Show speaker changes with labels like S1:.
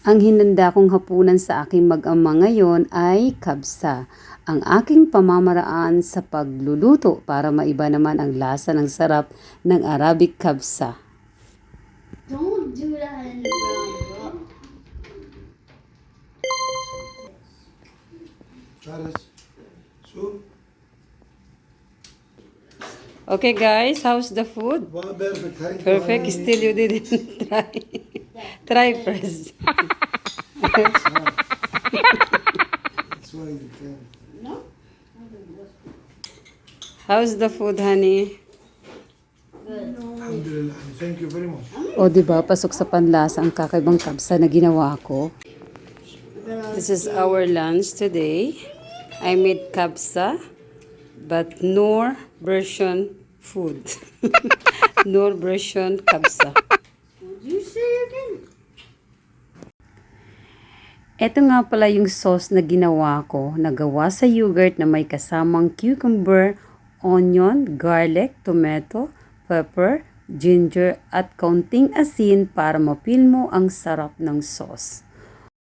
S1: Ang hinanda kong hapunan sa aking mag-ama ngayon ay kabsa, ang aking pamamaraan sa pagluluto para maiba naman ang lasa ng sarap ng Arabic kabsa.
S2: Don't do that in the ground, bro.
S3: Charles, soup.
S1: Okay guys, how's the food?
S3: Wow, perfect. Thank you,
S1: Perfect,
S3: honey.
S1: still you didn't try. Try first.
S3: That's why you can.
S2: No?
S1: How's the food, honey?
S2: Good.
S3: Alhamdulillah. Thank you very much.
S1: O diba, pasok sa panlasa ang kakaibang kabsa na ginawa ko. This is our lunch today. I made kabsa, but Noor version food. Noor version kabsa.
S2: Would you say again?
S1: Ito nga pala yung sauce na ginawa ko, nagawa sa yogurt na may kasamang cucumber, onion, garlic, tomato, pepper, ginger at kaunting asin para mapil mo ang sarap ng sauce.